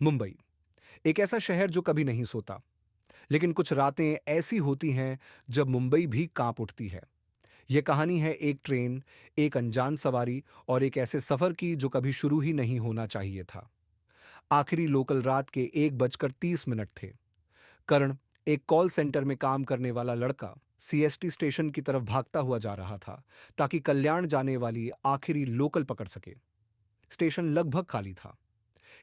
मुंबई एक ऐसा शहर जो कभी नहीं सोता, लेकिन कुछ रातें ऐसी होती हैं जब मुंबई भी कांप उठती है। यह कहानी है एक ट्रेन, एक अनजान सवारी और एक ऐसे सफर की जो कभी शुरू ही नहीं होना चाहिए था। आखिरी लोकल रात के 1:30 थे। करण, एक कॉल सेंटर में काम करने वाला लड़का, सीएसटी स्टेशन की तरफ भागता हुआ जा रहा था ताकि कल्याण जाने वाली आखिरी लोकल पकड़ सके। स्टेशन लगभग खाली था,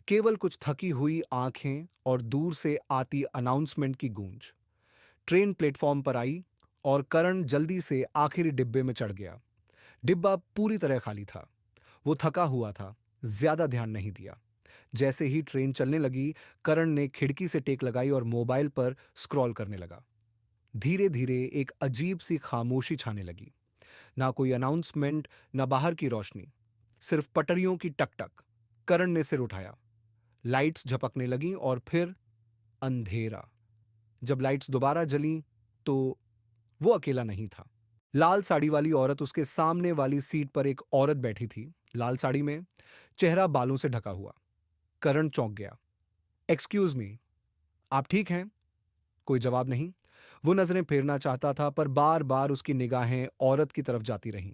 केवल कुछ थकी हुई आंखें और दूर से आती अनाउंसमेंट की गूंज। ट्रेन प्लेटफॉर्म पर आई और करण जल्दी से आखिरी डिब्बे में चढ़ गया। डिब्बा पूरी तरह खाली था। वो थका हुआ था, ज्यादा ध्यान नहीं दिया। जैसे ही ट्रेन चलने लगी, करण ने खिड़की से टेक लगाई और मोबाइल पर स्क्रॉल करने लगा। धीरे धीरे एक अजीब सी खामोशी छाने लगी। ना कोई अनाउंसमेंट, ना बाहर की रोशनी, सिर्फ पटरियों की टकटक। करण ने सिर उठाया। लाइट्स झपकने लगीं और फिर अंधेरा। जब लाइट्स दोबारा जलीं, तो वो अकेला नहीं था। लाल साड़ी वाली औरत, उसके सामने वाली सीट पर एक औरत बैठी थी, लाल साड़ी में, चेहरा बालों से ढका हुआ। करण चौंक गया। एक्सक्यूज मी, आप ठीक हैं? कोई जवाब नहीं। वो नजरें फेरना चाहता था, पर बार बार उसकी निगाहें औरत की तरफ जाती रहीं।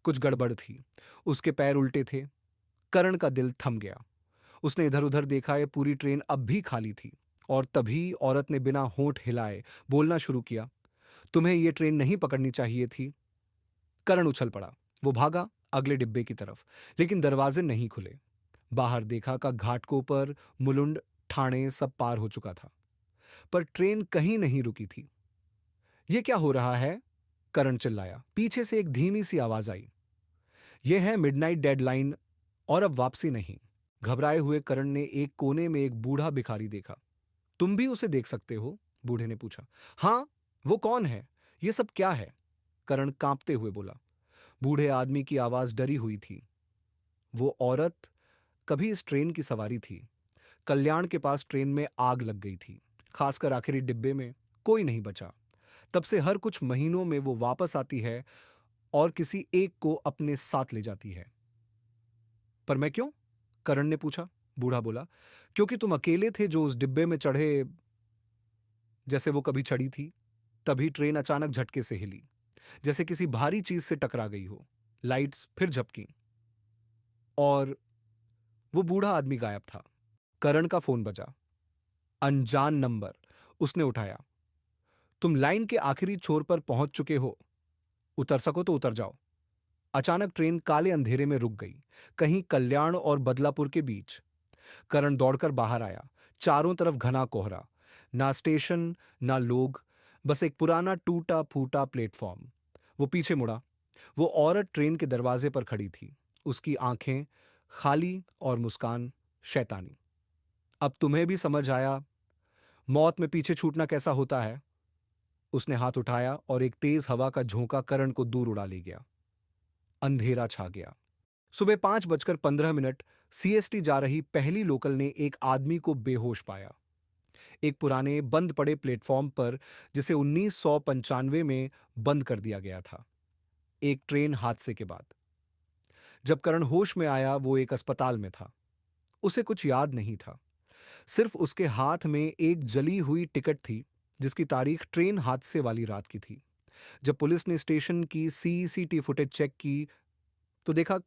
कुछ गड़बड़ थी। उसके पैर उल्टे थे। करण का दिल थम गया। उसने इधर उधर देखा, ये पूरी ट्रेन अब भी खाली थी। और तभी औरत ने बिना होंठ हिलाए बोलना शुरू किया, तुम्हें ये ट्रेन नहीं पकड़नी चाहिए थी। करण उछल पड़ा। वो भागा अगले डिब्बे की तरफ, लेकिन दरवाजे नहीं खुले। बाहर देखा का घाटकों पर मुलुंड, ठाणे सब पार हो चुका था, पर ट्रेन कहीं नहीं रुकी थी। ये क्या हो रहा है? करण चिल्लाया। पीछे से एक धीमी सी आवाज आई, यह है मिडनाइट डेडलाइन और अब वापसी नहीं। घबराए हुए करण ने एक कोने में एक बूढ़ा भिखारी देखा। तुम भी उसे देख सकते हो? बूढ़े ने पूछा। हाँ। वो कौन है? ये सब क्या है? करण कांपते हुए बोला। बूढ़े आदमी की आवाज डरी हुई थी। वो औरत कभी इस ट्रेन की सवारी थी। कल्याण के पास ट्रेन में आग लग गई थी, खासकर आखिरी डिब्बे में। कोई नहीं बचा। तब से हर कुछ महीनों में वो वापस आती है और किसी एक को अपने साथ ले जाती है। पर मैं क्यों? करण ने पूछा। बूढ़ा बोला, क्योंकि तुम अकेले थे जो उस डिब्बे में चढ़े जैसे वो कभी चढ़ी थी। तभी ट्रेन अचानक झटके से हिली, जैसे किसी भारी चीज से टकरा गई हो। लाइट्स फिर झपकी और वो बूढ़ा आदमी गायब था। करण का फोन बजा। अनजान नंबर। उसने उठाया। तुम लाइन के आखिरी छोर पर पहुंच चुके हो, उतर सको तो उतर जाओ। अचानक ट्रेन काले अंधेरे में रुक गई, कहीं कल्याण और बदलापुर के बीच। करण दौड़कर बाहर आया। चारों तरफ घना कोहरा, ना स्टेशन, ना लोग, बस एक पुराना टूटा फूटा प्लेटफॉर्म। वो पीछे मुड़ा। वो औरत ट्रेन के दरवाजे पर खड़ी थी, उसकी आंखें खाली और मुस्कान शैतानी। अब तुम्हें भी समझ आया मौत में पीछे छूटना कैसा होता है? उसने हाथ उठाया और एक तेज हवा का झोंका करण को दूर उड़ा ले गया। अंधेरा छा गया। सुबह 5:15 सीएसटी जा रही पहली लोकल ने एक आदमी को बेहोश पाया, एक पुराने बंद पड़े प्लेटफॉर्म पर, जिसे 1995 में बंद कर दिया गया था, एक ट्रेन हादसे के बाद। जब करण होश में आया, वो एक अस्पताल में था। उसे कुछ याद नहीं था। सिर्फ उसके हाथ में एक जली हुई टिकट थी, जिसकी तारीख ट्रेन हादसे वाली रात की थी। जब पुलिस ने स्टेशन की सीसीटी फुटेज चेक की, तो देखा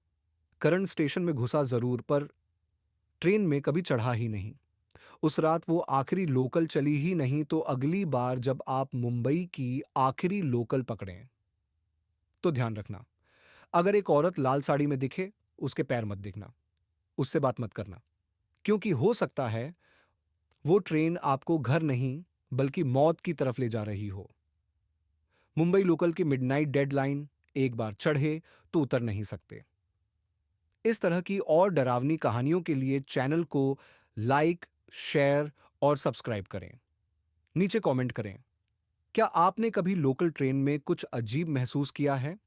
करण स्टेशन में घुसा जरूर, पर ट्रेन में कभी चढ़ा ही नहीं। उस रात वो आखिरी लोकल चली ही नहीं। तो अगली बार जब आप मुंबई की आखिरी लोकल पकड़ें, तो ध्यान रखना, अगर एक औरत लाल साड़ी में दिखे, उसके पैर मत देखना, उससे बात मत करना, क्योंकि हो सकता है वो ट्रेन आपको घर नहीं, बल्कि मौत की तरफ ले जा रही हो। मुंबई लोकल की मिडनाइट डेडलाइन, एक बार चढ़े तो उतर नहीं सकते। इस तरह की और डरावनी कहानियों के लिए चैनल को लाइक, शेयर और सब्सक्राइब करें। नीचे कमेंट करें, क्या आपने कभी लोकल ट्रेन में कुछ अजीब महसूस किया है?